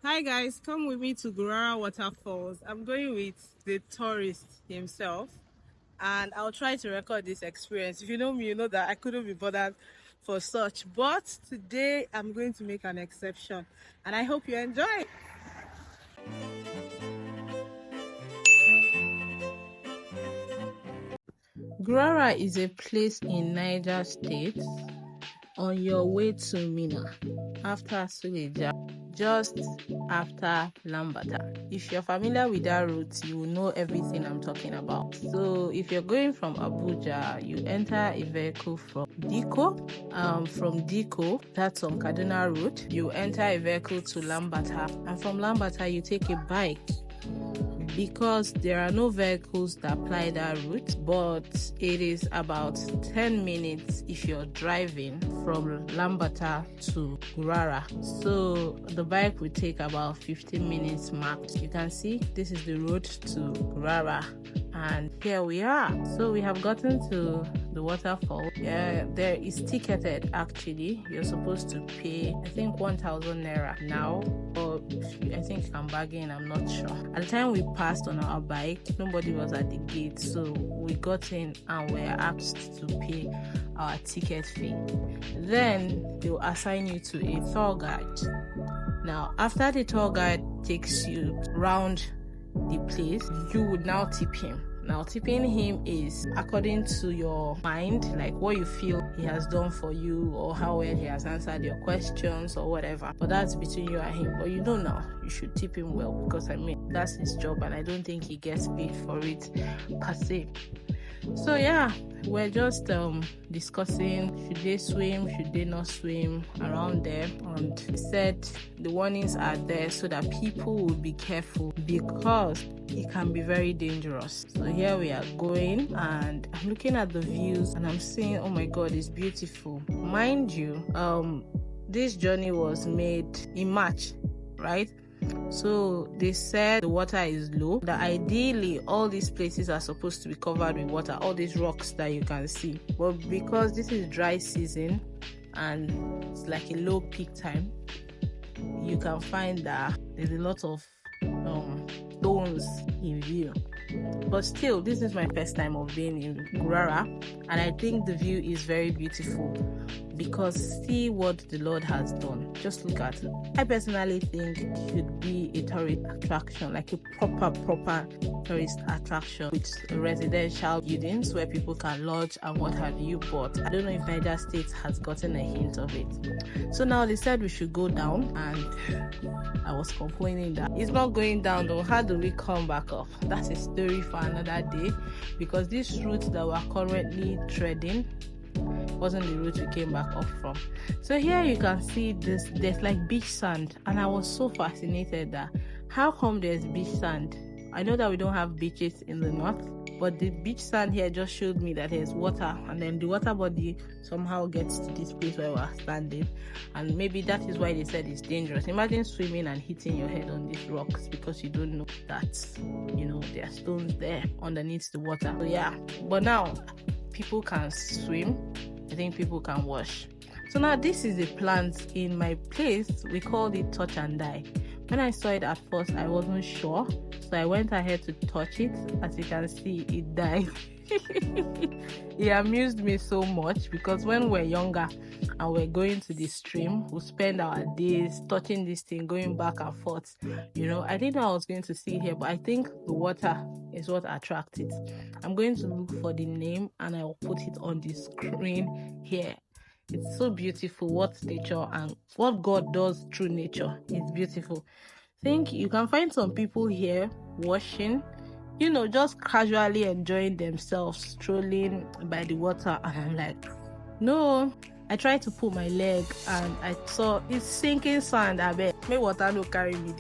Hi guys, come with me to Gurara Waterfalls. I'm going with the tourist himself and I'll try to record this experience. If you know me, you know that I couldn't be bothered for such. But today I'm going to make an exception and I hope you enjoy. Gurara is a place in Niger State on your way to Mina after Suleja, just after Lambata. If you're familiar with that route, you will know everything I'm talking about. So if you're going from Abuja, you enter a vehicle from Diko. From Diko, that's on Kaduna Road. You enter a vehicle to Lambata, and from Lambata, you take a bike. Because there are no vehicles that apply that route, but it is about 10 minutes if you're driving from Lambata to Gurara. So the bike will take about 15 minutes max. You can see this is the road to Gurara, and here we are. So we have gotten to the waterfall. There is ticketed actually. You're supposed to pay, I think, 1,000 naira now, or I think you can bargain, I'm not sure. At the time we passed on our bike, nobody was at the gate, so we got in and were asked to pay our ticket fee. Then they'll assign you to a tour guide. Now, after the tour guide takes you around the place, you would now tip him. Now, tipping him is according to your mind, like what you feel he has done for you or how well he has answered your questions or whatever. But that's between you and him. But you know now, you should tip him well because, I mean, that's his job and I don't think he gets paid for it per se. So yeah, we're just discussing, should they swim, should they not swim around there. And he said the warnings are there so that people will be careful because it can be very dangerous. So here we are going and I'm looking at the views and I'm seeing, oh my god, it's beautiful. Mind you, this journey was made in March, right? So they said the water is low, that ideally all these places are supposed to be covered with water, all these rocks that you can see. But because this is dry season and it's like a low peak time, you can find that there's a lot of stones in view. But still, this is my first time of being in Gurara and I think the view is very beautiful because see what the Lord has done. Just look at it. I personally think it should be a tourist attraction, like a proper tourist attraction with residential buildings where people can lodge and what have you. But I don't know if Niger State has gotten a hint of it. So now they said we should go down and I was complaining that it's not going down though. How do we come back up? That's a story for another day because this route that we're currently treading wasn't the route we came back up from. So here you can see this, there's like beach sand, and I was so fascinated that how come there's beach sand? I know that we don't have beaches in the north, but the beach sand here just showed me that there's water, and then the water body somehow gets to this place where we're standing, and maybe that is why they said it's dangerous. Imagine swimming and hitting your head on these rocks because you don't know that, you know, there are stones there underneath the water. So yeah, but now people can swim. I think people can wash. So now this is a plant in my place. We called it touch and die. When I saw it at first, I wasn't sure. So I went ahead to touch it. As you can see, it died. It amused me so much because when we're younger and we're going to the stream, we'll spend our days touching this thing, going back and forth. You know, I didn't know I was going to see here, but I think the water is what attracted it. I'm going to look for the name and I will put it on the screen here. It's so beautiful what nature and what God does through nature. It's beautiful. I think you can find some people here washing, you know, just casually enjoying themselves, strolling by the water. And I'm like, no. I tried to put my leg and I saw it's sinking sand. I bet my water no carry me.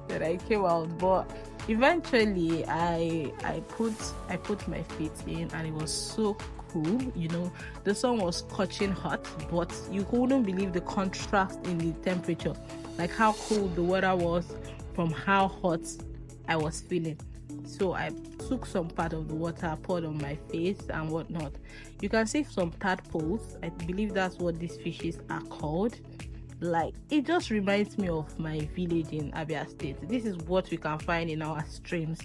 Then I came out, but eventually I put my feet in and it was so cool. You know, the sun was scorching hot, but you couldn't believe the contrast in the temperature, like how cool the water was from how hot I was feeling. So I took some part of the water, poured on my face and whatnot. You can see some tadpoles. I believe that's what these fishes are called. like, it just reminds me of my village in Abia State. This is what we can find in our streams,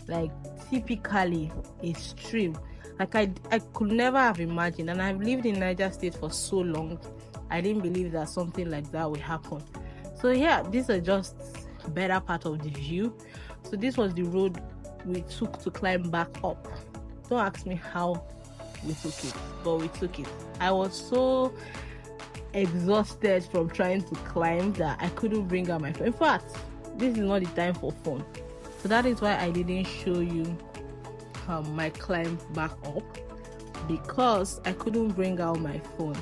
like typically a stream. Like I could never have imagined, and I've lived in Niger State for so long, I didn't believe that something like that would happen. So yeah, these are just better part of the view. So this was the road we took to climb back up. Don't ask me how we took it, but we took it. I was so exhausted from trying to climb that I couldn't bring out my phone. In fact, this is not the time for fun. So that is why I didn't show you my climb back up, because I couldn't bring out my phone.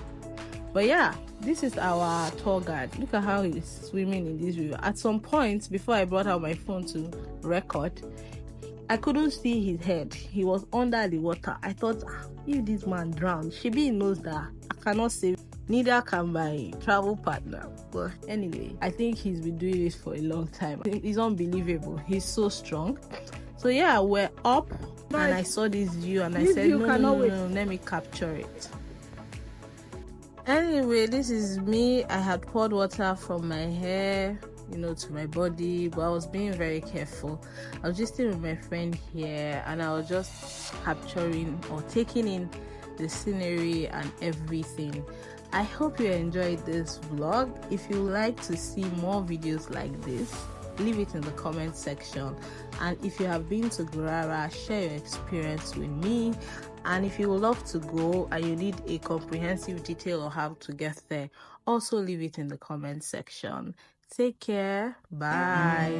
But yeah, this is our tour guide. Look at how he's swimming in this river. At some point, before I brought out my phone to record, I couldn't see his head. He was under the water. I thought, if this man drowned, he knows that I cannot save. Neither can my travel partner. But anyway, I think he's been doing this for a long time. It's unbelievable. He's so strong. So yeah, we're up, and I saw this view, and I said, no, let me capture it. Anyway, this is me. I had poured water from my hair, to my body, but I was being very careful. I was just staying with my friend here, and I was just capturing or taking in the scenery and everything. I hope you enjoyed this vlog. If you would like to see more videos like this, leave it in the comment section. And if you have been to Gurara, share your experience with me. And if you would love to go and you need a comprehensive detail on how to get there, also leave it in the comment section. Take care. Bye.